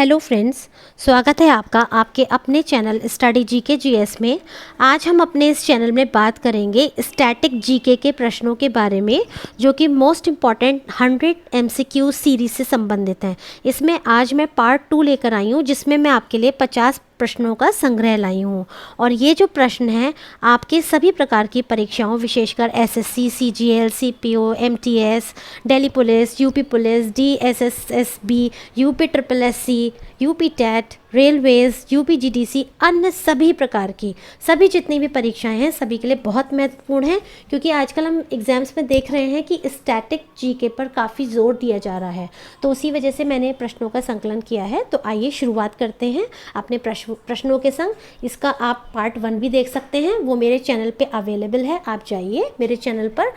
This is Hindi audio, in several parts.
हेलो फ्रेंड्स, स्वागत है आपका आपके अपने चैनल स्टडी जीके जीएस में। आज हम अपने इस चैनल में बात करेंगे स्टैटिक जीके के प्रश्नों के बारे में, जो कि मोस्ट इम्पॉर्टेंट 100 एमसीक्यू सीरीज से संबंधित हैं। इसमें आज मैं पार्ट 2 लेकर आई हूँ, जिसमें मैं आपके लिए 50 प्रश्नों का संग्रह लाई हूँ। और ये जो प्रश्न हैं आपके सभी प्रकार की परीक्षाओं, विशेषकर SSC, CGL, CPO, MTS, Delhi police, UP police, DSSSB, UP triple SC, UP TET, railways, UP GDC, अन्य सभी प्रकार की सभी जितनी भी परीक्षाएं हैं सभी के लिए बहुत महत्वपूर्ण हैं, क्योंकि आजकल हम एग्ज़ाम्स में देख रहे हैं कि स्टैटिक जीके पर काफ़ी ज़ोर दिया जा रहा है। तो उसी वजह से मैंने प्रश्नों का संकलन किया है। तो आइए शुरुआत करते हैं अपने प्रश्नों के संग। इसका आप पार्ट 1 भी देख सकते हैं, वो मेरे चैनल पे अवेलेबल है। आप जाइए मेरे चैनल पर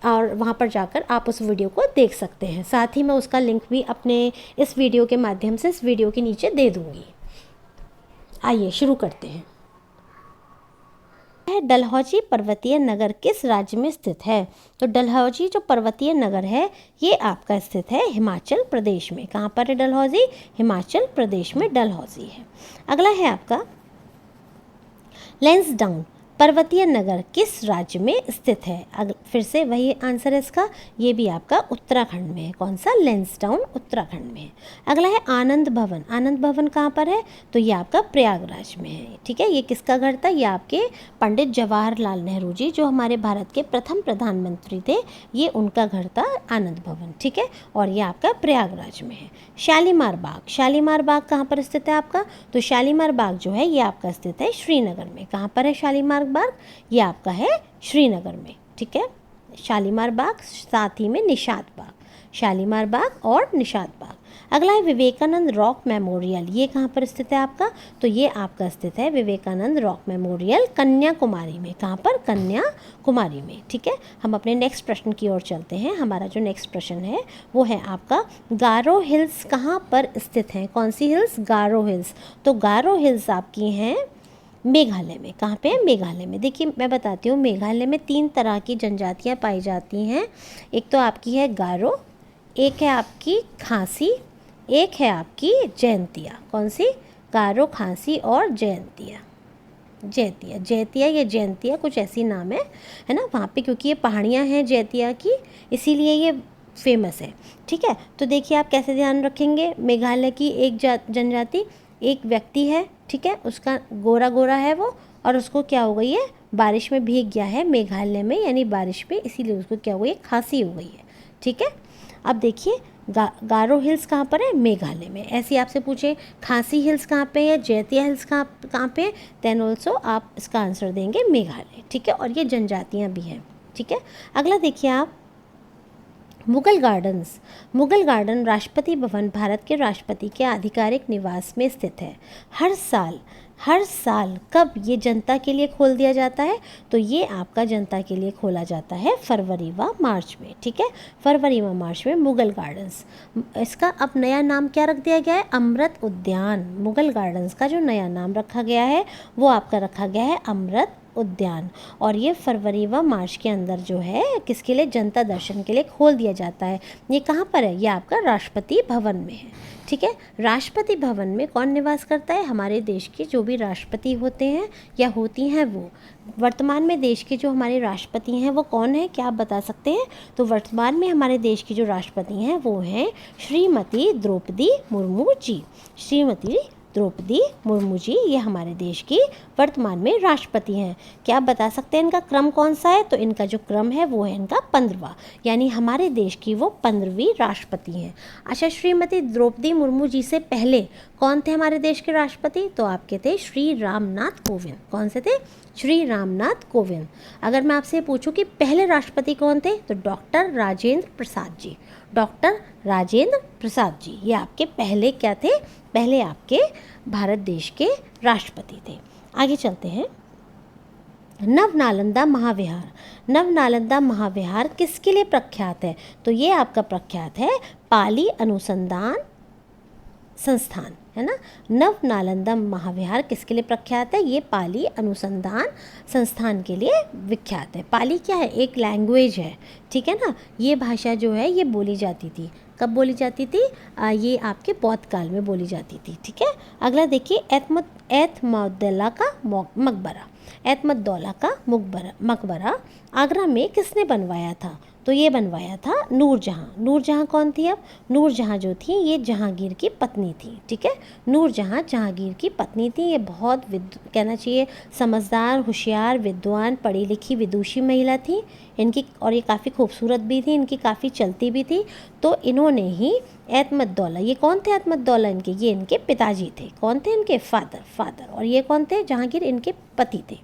और वहाँ पर जाकर आप उस वीडियो को देख सकते हैं। साथ ही मैं उसका लिंक भी अपने इस वीडियो के माध्यम से इस वीडियो के नीचे दे दूँगी। आइए शुरू करते हैं। डलहौजी पर्वतीय नगर किस राज्य में स्थित है? तो डलहौजी जो पर्वतीय नगर है ये आपका स्थित है हिमाचल प्रदेश में। कहाँ पर है डलहौजी? हिमाचल प्रदेश में डलहौजी है। अगला है आपका लैंसडाउन पर्वतीय नगर किस राज्य में स्थित है? फिर से वही आंसर है इसका, ये भी आपका उत्तराखंड में है। कौन सा? लैंसडाउन उत्तराखंड में है। अगला है आनंद भवन। आनंद भवन कहाँ पर है? तो ये आपका प्रयागराज में है। ठीक है, ये किसका घर था? ये आपके पंडित जवाहरलाल नेहरू जी, जो हमारे भारत के प्रथम प्रधानमंत्री थे, ये उनका घर था आनंद भवन। ठीक है, और ये आपका प्रयागराज में है। शालीमार बाग। शालीमार बाग कहाँ पर स्थित है आपका? तो शालीमार बाग जो है ये आपका स्थित है श्रीनगर में। कहाँ पर है शालीमार बाग? ये आपका है श्रीनगर में। ठीक है, शालीमार बाग, साथ ही में निशात बाग। शालीमार बाग और निशात बाग। अगला है विवेकानंद रॉक मेमोरियल। ये कहाँ पर स्थित है आपका? तो ये आपका स्थित है विवेकानंद रॉक मेमोरियल कन्याकुमारी में। कहाँ पर? कन्याकुमारी में। ठीक है, हम अपने नेक्स्ट प्रश्न की ओर चलते हैं। हमारा जो नेक्स्ट प्रश्न है वो है आपका गारो हिल्स कहाँ पर स्थित हैं? कौन सी हिल्स? गारो हिल्स। तो गारो हिल्स आपकी हैं मेघालय में। कहाँ पे है? मेघालय में। देखिए मैं बताती हूँ, मेघालय में 3 तरह की जनजातियाँ पाई जाती हैं। एक तो आपकी है गारो, एक है आपकी खासी, एक है आपकी जयंतिया। कौन सी? गारो, खासी और जयंतिया। जैतिया या जयंतिया कुछ ऐसी नाम है ना वहाँ पे, क्योंकि ये पहाड़ियाँ हैं जैतिया की, इसीलिए ये फेमस है। ठीक है, तो देखिए आप कैसे ध्यान रखेंगे। मेघालय की एक जनजाति, एक व्यक्ति है, ठीक है, उसका गोरा गोरा है वो, और उसको क्या हो गई है? बारिश में भीग गया है मेघालय में, यानी बारिश में, इसीलिए उसको क्या हो गई है? खांसी हो गई है। ठीक है, अब देखिए गारो हिल्स कहाँ पर है? मेघालय में। ऐसे आपसे पूछे खांसी हिल्स कहाँ पे है, जैतिया हिल्स कहाँ पे है, देन ऑल्सो आप इसका आंसर देंगे मेघालय। ठीक है, और ये जनजातियाँ भी हैं। ठीक है, अगला देखिए आप मुगल गार्डन्स। मुगल गार्डन राष्ट्रपति भवन भारत के राष्ट्रपति के आधिकारिक निवास में स्थित है। हर साल कब ये जनता के लिए खोल दिया जाता है? तो ये आपका जनता के लिए खोला जाता है फरवरी व मार्च में। ठीक है, फरवरी व मार्च में मुगल गार्डन्स। इसका अब नया नाम क्या रख दिया गया है? अमृत उद्यान। मुगल गार्डन्स का जो नया नाम रखा गया है वो आपका रखा गया है अमृत उद्यान। और ये फरवरी व मार्च के अंदर जो है किसके लिए? जनता दर्शन के लिए खोल दिया जाता है। ये कहाँ पर है? ये आपका राष्ट्रपति भवन में है। ठीक है, राष्ट्रपति भवन में कौन निवास करता है? हमारे देश के जो भी राष्ट्रपति होते हैं या होती हैं वो। वर्तमान में देश के जो हमारे राष्ट्रपति हैं वो कौन है? क्या आप बता सकते हैं? तो वर्तमान में हमारे देश की जो राष्ट्रपति हैं वो हैं श्रीमती द्रौपदी मुर्मू जी। श्रीमती द्रौपदी मुर्मू जी ये हमारे देश की वर्तमान में राष्ट्रपति हैं। क्या आप बता सकते हैं इनका क्रम कौन सा है? तो इनका जो क्रम है वो है इनका 15वां, यानी हमारे देश की वो 15वीं राष्ट्रपति हैं। अच्छा, श्रीमती द्रौपदी मुर्मू जी से पहले कौन थे हमारे देश के राष्ट्रपति? तो आपके थे श्री रामनाथ कोविंद। कौन से थे? श्री रामनाथ कोविंद। अगर मैं आपसे पूछूं कि पहले राष्ट्रपति कौन थे? तो डॉक्टर राजेंद्र प्रसाद जी। डॉक्टर राजेंद्र प्रसाद जी ये आपके पहले क्या थे? पहले आपके भारत देश के राष्ट्रपति थे। आगे चलते हैं। नवनालंदा महाविहार। नवनालंदा महाविहार किसके लिए प्रख्यात है? तो ये आपका प्रख्यात है पाली अनुसंधान संस्थान, है ना। नवनालंदा महाविहार किसके लिए प्रख्यात है? ये पाली अनुसंधान संस्थान के लिए विख्यात है। पाली क्या है? एक लैंग्वेज है, ठीक है ना। ये भाषा जो है ये बोली जाती थी कब बोली जाती थी? ये आपके बौद्ध काल में बोली जाती थी। ठीक है, अगला देखिए एतमद्दौला का मकबरा। एतमद्दौला का मकबरा आगरा में किसने बनवाया था? तो ये बनवाया था नूरजहाँ। नूरजहाँ कौन थी? अब नूरजहाँ जो थी ये जहांगीर की पत्नी थी। ठीक है, नूरजहाँ जहांगीर की पत्नी थी। ये बहुत कहना चाहिए समझदार, होशियार, विद्वान, पढ़ी लिखी, विदुषी महिला थी इनकी, और ये काफ़ी खूबसूरत भी थी, इनकी काफ़ी चलती भी थी। तो इन्होंने ही एतमद्दौला, ये कौन थे एतमद्दौला? इनके, ये इनके पिताजी थे। कौन थे? इनके फादर। और ये कौन थे? जहांगीर इनके पति थे।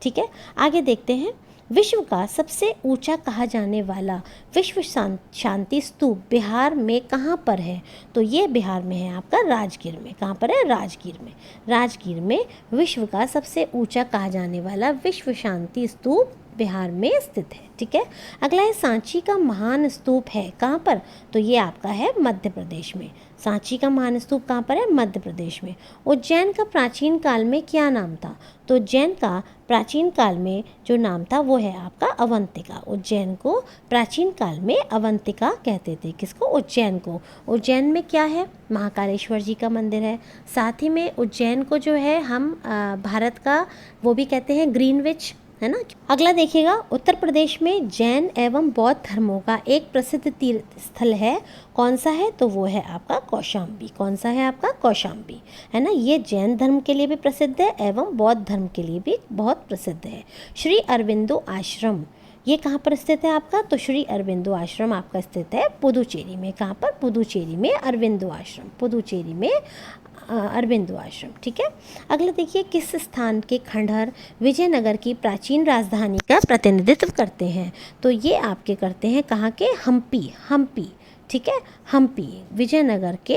ठीक है, आगे देखते हैं। विश्व का सबसे ऊंचा कहा जाने वाला विश्व शांति स्तूप बिहार में कहाँ पर है? तो ये बिहार में है आपका राजगीर में। कहाँ पर है? राजगीर में। राजगीर में विश्व का सबसे ऊंचा कहा जाने वाला विश्व शांति स्तूप बिहार में स्थित है। ठीक है, अगला है सांची का महान स्तूप है कहाँ पर? तो ये आपका है मध्य प्रदेश में। सांची का महान स्तूप कहाँ पर है? मध्य प्रदेश में। उज्जैन का प्राचीन काल में क्या नाम था? तो उज्जैन का प्राचीन काल में जो नाम था वो है आपका अवंतिका। उज्जैन को प्राचीन काल में अवंतिका कहते थे। किसको? उज्जैन को। उज्जैन में क्या है? महाकालेश्वर जी का मंदिर है। साथ ही में उज्जैन को जो है हम भारत का वो भी कहते हैं ग्रीनविच, है ना। अगला देखिएगा, उत्तर प्रदेश में जैन एवं बौद्ध धर्मों का एक प्रसिद्ध तीर्थ स्थल है। कौन सा है? तो वो है आपका कौशाम्बी। कौन सा है आपका? कौशाम्बी, है ना। ये जैन धर्म के लिए भी प्रसिद्ध है एवं बौद्ध धर्म के लिए भी बहुत प्रसिद्ध है। श्री अरविंदो आश्रम ये कहाँ पर स्थित है आपका? तो श्री अरविंदो आश्रम आपका स्थित है पुदुचेरी में। कहाँ पर? पुदुचेरी में अरविंदो आश्रम। पुदुचेरी में अरविंदो आश्रम। ठीक है, अगला देखिए, किस स्थान के खंडहर विजयनगर की प्राचीन राजधानी का प्रतिनिधित्व करते हैं? तो ये आपके करते हैं कहाँ के? हम्पी। ठीक है, हम्पी विजयनगर के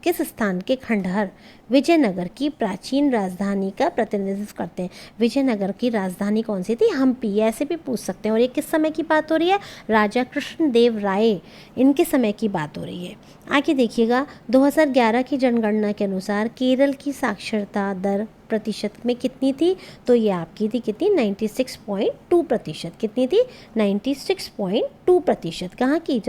किस स्थान के खंडहर विजयनगर की प्राचीन राजधानी का प्रतिनिधित्व करते हैं? विजयनगर की राजधानी कौन सी थी? हम्पी। ऐसे भी पूछ सकते हैं। और ये किस समय की बात हो रही है? राजा कृष्णदेव राय इनके समय की बात हो रही है। आगे देखिएगा, 2011 की जनगणना के अनुसार केरल की साक्षरता दर प्रतिशत में कितनी थी? तो ये आपकी थी कितनी? 96.2%। कितनी थी? 96.2%। कहाँ की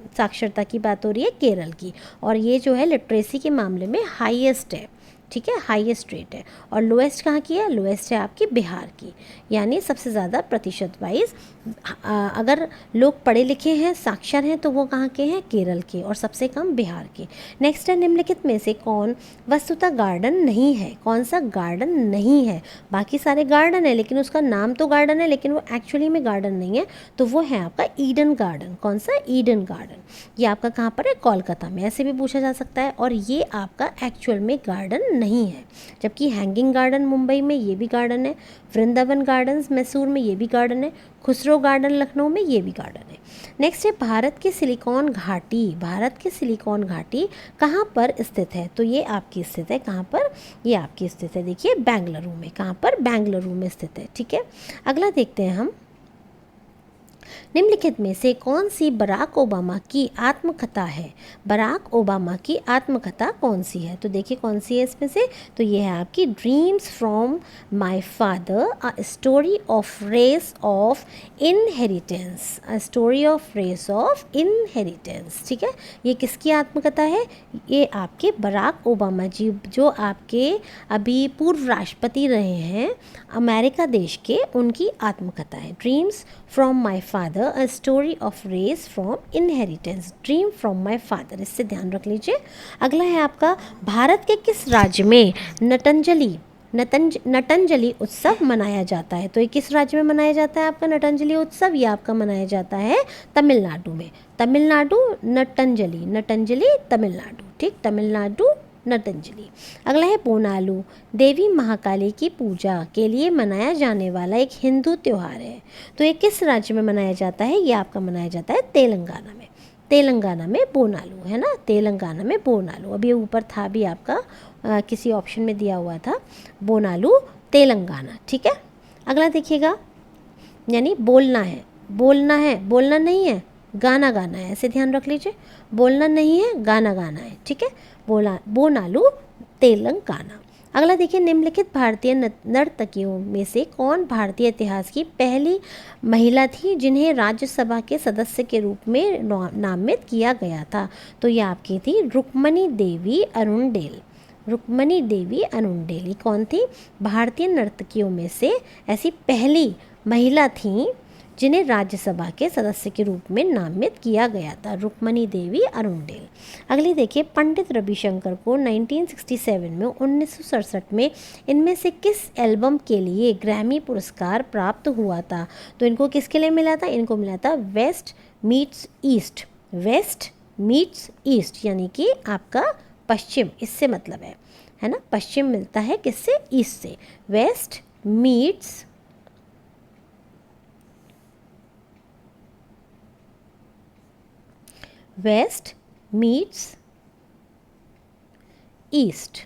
साक्षरता की बात हो रही है? केरल की। और ये जो है लिटरेसी के मामले में हाईएस्ट है। ठीक है, हाईएस्ट रेट है। और लोएस्ट कहाँ की है? लोएस्ट है आपकी बिहार की। यानी सबसे ज़्यादा प्रतिशत वाइज अगर लोग पढ़े लिखे हैं, साक्षर हैं, तो वो कहाँ के हैं? केरल के। और सबसे कम बिहार के। नेक्स्ट है, निम्नलिखित में से कौन वस्तुतः गार्डन नहीं है? कौन सा गार्डन नहीं है? बाकी सारे गार्डन है लेकिन उसका नाम तो गार्डन है लेकिन वो एक्चुअली में गार्डन नहीं है। तो वो है आपका ईडन गार्डन। कौन सा? Eden garden. ये आपका कहाँ पर है? कोलकाता में। ऐसे भी पूछा जा सकता है। और ये आपका एक्चुअल में गार्डन नहीं है। जबकि हैंगिंग गार्डन मुंबई में ये भी गार्डन है, वृंदावन गार्डन्स मैसूर में ये भी गार्डन है, खुसरो गार्डन लखनऊ में ये भी गार्डन है। नेक्स्ट है, भारत की सिलिकॉन घाटी। भारत की सिलिकॉन घाटी कहाँ पर स्थित है? तो ये आपकी स्थित है कहाँ पर? ये आपकी स्थित है देखिए बेंगलुरु में। कहाँ पर? बेंगलुरु में स्थित है। ठीक है, अगला देखते हैं हम, निम्नलिखित में से कौन सी बराक ओबामा की आत्मकथा है? बराक ओबामा की आत्मकथा कौन सी है? तो देखिए कौन सी है इसमें से? तो ये है आपकी dreams from my father, a story of race of inheritance. A story of race of inheritance. ठीक है, ये किसकी आत्मकथा है? ये आपके बराक ओबामा जी जो आपके अभी पूर्व राष्ट्रपति रहे हैं अमेरिका देश के, उनकी आत्मकथा है। Dreams from my father, a story of race from inheritance. Dream from my father, इससे ध्यान रख लीजिए। अगला है आपका, भारत के किस राज्य में नटंजलि उत्सव मनाया जाता है? तो ये किस राज्य में मनाया जाता है आपका नटंजलि उत्सव? ये आपका मनाया जाता है तमिलनाडु में। तमिलनाडु नटंजलि तमिलनाडु। ठीक, तमिलनाडु नटंजलि। अगला है बोनालू, देवी महाकाली की पूजा के लिए मनाया जाने वाला एक हिंदू त्यौहार है। तो ये किस राज्य में मनाया जाता है? ये आपका मनाया जाता है तेलंगाना में। तेलंगाना में बोनालू, है ना, तेलंगाना में बोनालू। अभी ऊपर था भी आपका किसी ऑप्शन में दिया हुआ था बोनालू तेलंगाना। ठीक है, अगला देखिएगा, यानी बोलना है, बोलना नहीं है, गाना गाना है। ऐसे ध्यान रख लीजिए, बोलना नहीं है, गाना गाना है। ठीक है, बोनालू तेलंगाना। अगला देखिए, निम्नलिखित भारतीय नर्तकियों में से कौन भारतीय इतिहास की पहली महिला थी जिन्हें राज्यसभा के सदस्य के रूप में नामित किया गया था? तो ये आपकी थी रुक्मणी देवी अरुणडेल। रुक्मणी देवी अरुणडेल कौन थी? भारतीय नर्तकियों में से ऐसी पहली महिला थी जिन्हें राज्यसभा के सदस्य के रूप में नामित किया गया था, रुक्मणी देवी अरुणडेल। अगली देखिए, पंडित रविशंकर को 1967 में 1967 में इनमें से किस एल्बम के लिए ग्रैमी पुरस्कार प्राप्त हुआ था? तो इनको किसके लिए मिला था? इनको मिला था west meets east. West meets east यानी कि आपका पश्चिम, इससे मतलब है ना, पश्चिम मिलता है किससे? ईस्ट से। West meets west meets east,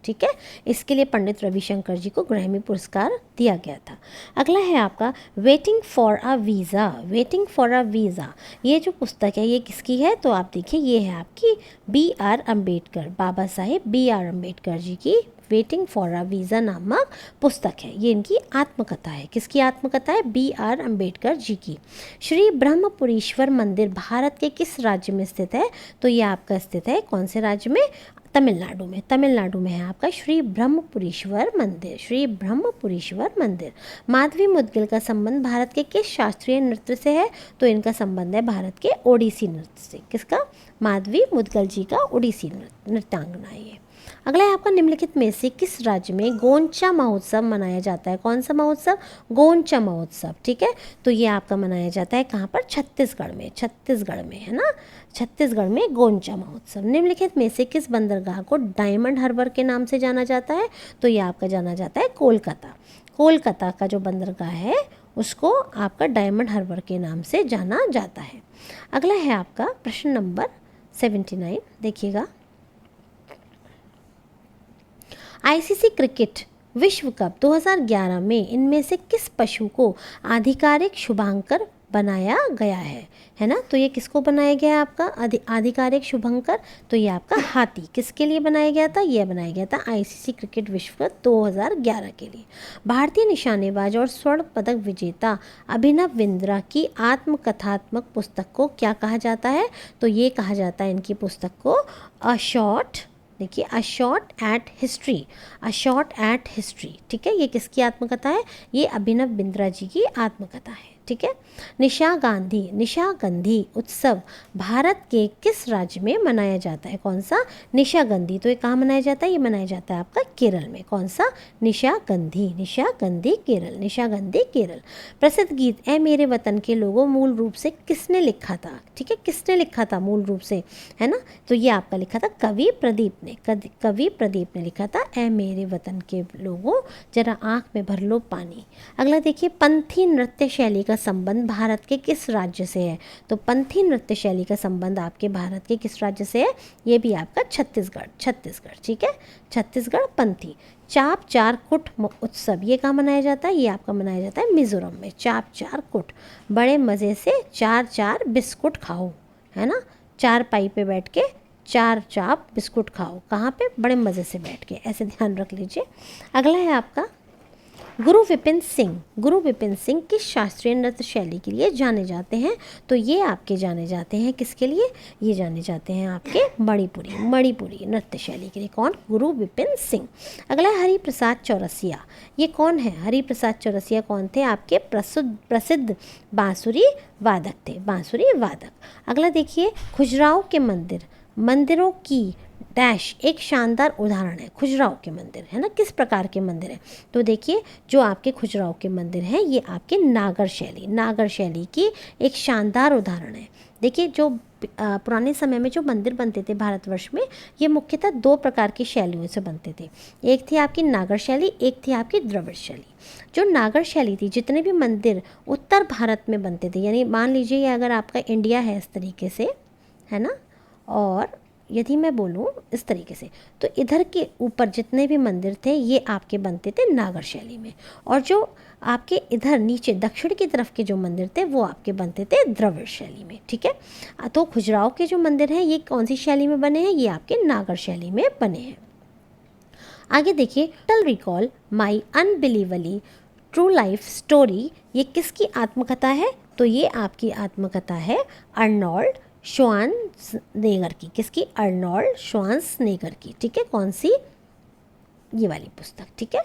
ठीक है। इसके लिए पंडित रविशंकर जी को ग्रैमी पुरस्कार दिया गया था। अगला है आपका waiting for a visa. Waiting for a visa ये जो पुस्तक है ये किसकी है? तो आप देखिए, ये है आपकी B.R. अम्बेडकर, बाबा साहेब B.R. अम्बेडकर जी की वेटिंग फॉर अ वीज़ा नामक पुस्तक है। ये इनकी आत्मकथा है। किसकी आत्मकथा है? B.R. अम्बेडकर जी की। श्री ब्रह्मपुरीश्वर मंदिर भारत के किस राज्य में स्थित है? तो ये आपका स्थित है कौन से राज्य में? तमिलनाडु में। तमिलनाडु में है आपका श्री ब्रह्मपुरीश्वर मंदिर। श्री ब्रह्मपुरीश्वर मंदिर। माधवी मुद्गल का संबंध भारत के किस शास्त्रीय नृत्य से है? तो इनका संबंध है भारत के ओडिसी नृत्य से। किसका? माधवी मुद्गल जी का ओडिसी नृत्यांगना है ये। अगला है आपका, निम्नलिखित में से किस राज्य में गोंचा महोत्सव मनाया जाता है? कौन सा महोत्सव? गोंचा महोत्सव, ठीक है। तो ये आपका मनाया जाता है कहाँ पर? छत्तीसगढ़ में। छत्तीसगढ़ में, है ना, छत्तीसगढ़ में गोंचा महोत्सव। निम्नलिखित में से किस बंदरगाह को डायमंड हार्बर के नाम से जाना जाता है? तो ये आपका जाना जाता है कोलकाता। कोलकाता का जो बंदरगाह है उसको आपका डायमंड हार्बर के नाम से जाना जाता है। अगला है आपका प्रश्न नंबर 79, देखिएगा। आईसीसी क्रिकेट विश्व कप 2011 में इनमें से किस पशु को आधिकारिक शुभांकर बनाया गया है ना? तो ये किसको बनाया गया है आपका आधिकारिक शुभंकर? तो ये आपका हाथी। किसके लिए बनाया गया था? ये बनाया गया था आईसीसी क्रिकेट विश्व कप 2011 के लिए। भारतीय निशानेबाज और स्वर्ण पदक विजेता अभिनव बिंद्रा की आत्मकथात्मक पुस्तक को क्या कहा जाता है? तो ये कहा जाता है इनकी पुस्तक को अ शॉट, देखिए, a shot at history. A shot at history, ठीक है। ये किसकी आत्मकथा है? ये अभिनव बिंद्रा जी की आत्मकथा है, ठीक है। निशागंधी उत्सव भारत के किस राज्य में मनाया जाता है? कौन सा? निशागंधी। तो ये कहाँ मनाया जाता है? ये मनाया जाता है आपका केरल में। कौन सा? निशागंधी। निशागंधी केरल। निशागंधी केरल। प्रसिद्ध गीत ए मेरे वतन के लोगों मूल रूप से किसने लिखा था? ठीक है, किसने लिखा था मूल रूप से, है ना? तो ये आपका लिखा था कवि प्रदीप ने। कवि प्रदीप ने लिखा था ए मेरे वतन के लोगों जरा आँख में भर लो पानी। अगला देखिए, पंथी नृत्य शैली का संबंध भारत के किस राज्य से है? तो पंथी नृत्य शैली का संबंध आपके भारत के किस राज्य से है? ये भी आपका छत्तीसगढ़। छत्तीसगढ़, ठीक है, छत्तीसगढ़ पंथी। चाप चार कुट उत्सव ये कहाँ मनाया जाता है? ये आपका मनाया जाता है मिजोरम में। चाप चार कुट, बड़े मज़े से चार चार बिस्कुट खाओ, है ना, चार पाई पे बैठ के चार चाप बिस्कुट खाओ। कहाँ पे? बड़े मज़े से बैठ के, ऐसे ध्यान रख लीजिए। अगला है आपका गुरु विपिन सिंह। गुरु विपिन सिंह किस शास्त्रीय नृत्य शैली के लिए जाने जाते हैं? तो ये आपके जाने जाते हैं किसके लिए? ये जाने जाते हैं आपके मणिपुरी नृत्य शैली के लिए। कौन? गुरु विपिन सिंह। अगला है हरिप्रसाद चौरसिया। ये कौन है? हरिप्रसाद चौरसिया कौन थे? आपके प्रसिद्ध बांसुरी वादक थे, बांसुरी वादक। अगला देखिए, खजुराहो के मंदिरों की डैश एक शानदार उदाहरण है। खजुराहो के मंदिर, है ना, किस प्रकार के मंदिर हैं? तो देखिए, जो आपके खजुराहो के मंदिर हैं ये आपके नागर शैली की एक शानदार उदाहरण है। देखिए, जो पुराने समय में जो मंदिर बनते थे भारतवर्ष में, ये मुख्यतः दो प्रकार की शैलियों से बनते थे। एक थी आपकी नागर शैली, एक थी आपकी द्रविड़ शैली। जो नागर शैली थी, जितने भी मंदिर उत्तर भारत में बनते थे, यानी मान लीजिए अगर आपका इंडिया है इस तरीके से, है ना, और यदि मैं बोलूँ इस तरीके से, तो इधर के ऊपर जितने भी मंदिर थे ये आपके बनते थे नागर शैली में, और जो आपके इधर नीचे दक्षिण की तरफ के जो मंदिर थे वो आपके बनते थे द्रविड़ शैली में, ठीक है। तो खजुराहो के जो मंदिर हैं ये कौन सी शैली में बने हैं? ये आपके नागर शैली में बने हैं। आगे देखिए, टल रिकॉल माई अनबिलीवली ट्रू लाइफ स्टोरी, ये किसकी आत्मकथा है? तो ये आपकी आत्मकथा है अर्नोल्ड श्वार्ज़नेगर की। किसकी? अर्नोल्ड श्वार्ज़नेगर की। ठीक है, कौन सी? ये वाली पुस्तक। ठीक है,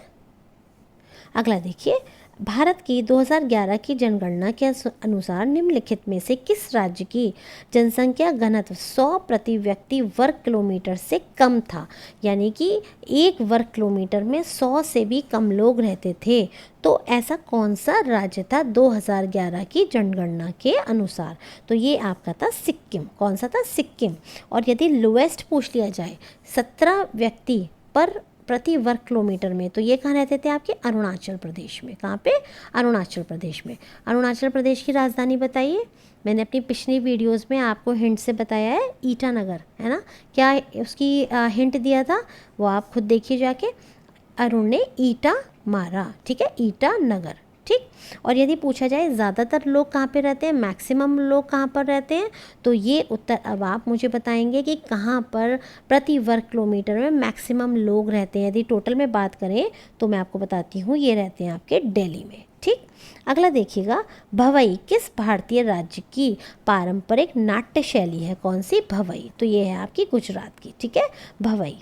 अगला देखिए, भारत की 2011 की जनगणना के अनुसार निम्नलिखित में से किस राज्य की जनसंख्या घनत्व 100 प्रति व्यक्ति वर्ग किलोमीटर से कम था? यानी कि 1 वर्ग किलोमीटर में 100 से भी कम लोग रहते थे। तो ऐसा कौन सा राज्य था 2011 की जनगणना के अनुसार? तो ये आपका था सिक्किम। कौन सा था? सिक्किम। और यदि लोएस्ट पूछ लिया जाए 17 व्यक्ति पर प्रति वर्ग किलोमीटर में, तो ये कहाँ रहते थे? आपके अरुणाचल प्रदेश में। कहाँ पे? अरुणाचल प्रदेश में। अरुणाचल प्रदेश की राजधानी बताइए। मैंने अपनी पिछली वीडियोस में आपको हिंट से बताया है, ईटानगर, है ना। क्या उसकी हिंट दिया था वो आप खुद देखिए जाके। अरुण ने ईटा मारा। ठीक है, ईटानगर। ठीक। और यदि पूछा जाए ज़्यादातर लोग कहाँ पे रहते हैं, मैक्सिमम लोग कहाँ पर रहते हैं, तो ये उत्तर अब आप मुझे बताएंगे कि कहाँ पर प्रति वर्ग किलोमीटर में मैक्सिमम लोग रहते हैं। यदि टोटल में बात करें तो मैं आपको बताती हूँ, ये रहते हैं आपके दिल्ली में। ठीक। अगला देखिएगा, भवई किस भारतीय राज्य की पारंपरिक नाट्य शैली है? कौन सी? भवई। तो ये है आपकी गुजरात की। ठीक है, भवई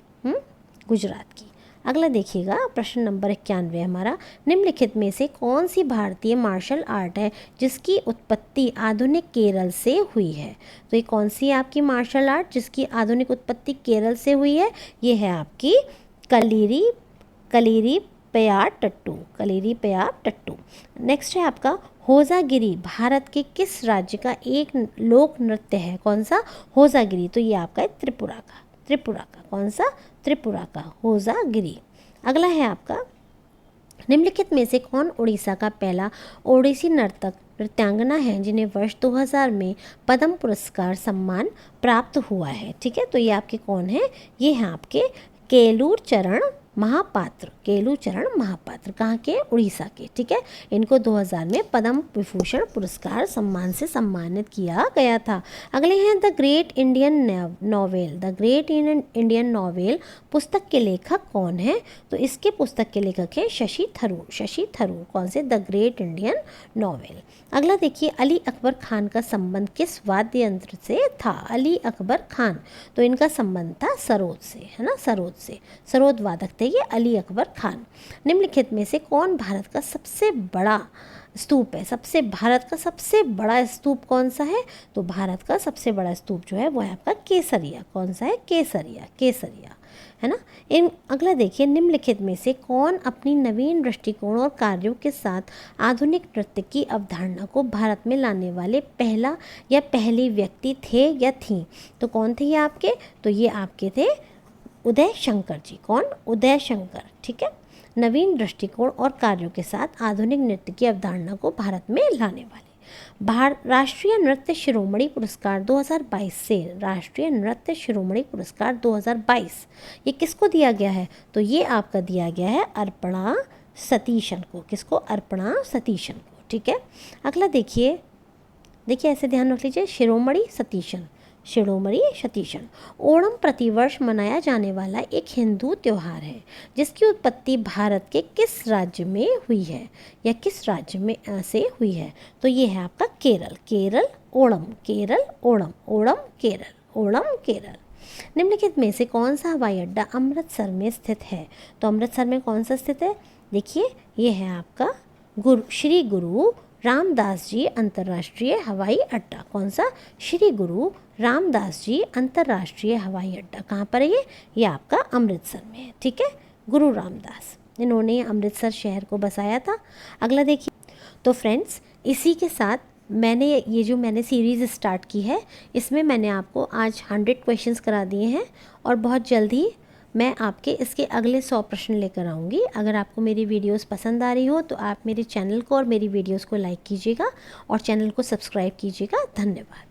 गुजरात की। अगला देखिएगा, प्रश्न नंबर 91 हमारा, निम्नलिखित में से कौन सी भारतीय मार्शल आर्ट है जिसकी उत्पत्ति आधुनिक केरल से हुई है? तो ये कौन सी है आपकी मार्शल आर्ट जिसकी आधुनिक उत्पत्ति केरल से हुई है? ये है आपकी कलीरीपयट्टू। कलीरीपयट्टू। नेक्स्ट है आपका, होजागिरी भारत के किस राज्य का एक लोक नृत्य है? कौन सा? होजागिरी। तो ये आपका है त्रिपुरा का। त्रिपुरा का। कौन सा? त्रिपुरा का होजागिरी। अगला है आपका, निम्नलिखित में से कौन उड़ीसा का पहला ओडिसी नृत्यांगना है जिन्हें वर्ष 2000 में पद्म पुरस्कार सम्मान प्राप्त हुआ है? ठीक है, तो ये आपके कौन है? ये हैं आपके केलूर चरण महापात्र। केलू चरण महापात्र कहाँ के? उड़ीसा के। ठीक है, इनको 2000 में पद्म विभूषण पुरस्कार सम्मान से सम्मानित किया गया था। अगले हैं the great Indian novel. The great Indian novel पुस्तक के लेखक कौन है? तो इसके पुस्तक के लेखक हैं शशि थरूर। शशि थरूर। कौन से? The great Indian novel. अगला देखिए, अली अकबर खान का संबंध किस वाद्य यंत्र से था? अली अकबर खान, तो इनका संबंध था सरोद से, है ना, सरोद से। सरोद वादक थे ये अली अकबर खान। निम्नलिखित में से कौन भारत का सबसे बड़ा स्तूप है? भारत का सबसे बड़ा स्तूप कौन सा है? तो भारत का सबसे बड़ा स्तूप जो है वो है आपका केसरिया। कौन सा है? केसरिया। केसरिया, है ना। अगला देखिए, निम्नलिखित में से कौन अपनी नवीन दृष्टिकोण और कार्यों के साथ आधुनिक नृत्य की अवधारणा को भारत में लाने वाले पहला या पहली व्यक्ति थे या थीं? तो कौन थे ये आपके? तो ये आपके थे उदय शंकर जी। कौन? उदय शंकर। ठीक है, नवीन दृष्टिकोण और कार्यों के साथ आधुनिक नृत्य की अवधारणा को भारत में लाने वाले। राष्ट्रीय नृत्य शिरोमणि पुरस्कार 2022 से राष्ट्रीय नृत्य शिरोमणि पुरस्कार 2022 ये किसको दिया गया है? तो ये आपका दिया गया है अर्पणा सतीशन को। किसको? अर्पणा सतीशन को। ठीक है, अगला देखिए ऐसे ध्यान रख लीजिए, शिरोमणि सतीशन। शिरोमणि सतीशन। ओणम प्रतिवर्ष मनाया जाने वाला एक हिंदू त्यौहार है जिसकी उत्पत्ति भारत के किस राज्य में हुई है या किस राज्य में से हुई है? तो ये है आपका केरल। केरल ओणम। केरल ओणम। ओणम केरल। ओणम केरल। निम्नलिखित में से कौन सा हवाई अड्डा अमृतसर में स्थित है? तो अमृतसर में कौन सा स्थित है? देखिए, ये है आपका श्री गुरु रामदास जी अंतर्राष्ट्रीय हवाई अड्डा। कौन सा? श्री गुरु रामदास जी अंतर्राष्ट्रीय हवाई अड्डा। कहाँ पर है ये? ये आपका अमृतसर में है। ठीक है, गुरु रामदास, इन्होंने अमृतसर शहर को बसाया था। अगला देखिए, तो फ्रेंड्स इसी के साथ मैंने सीरीज़ स्टार्ट की है, इसमें मैंने आपको आज 100 क्वेश्चंस करा दिए हैं और बहुत जल्दी मैं आपके इसके अगले 100 प्रश्न लेकर आऊँगी। अगर आपको मेरी वीडियोस पसंद आ रही हो तो आप मेरे चैनल को और मेरी वीडियोस को लाइक कीजिएगा और चैनल को सब्सक्राइब कीजिएगा। धन्यवाद।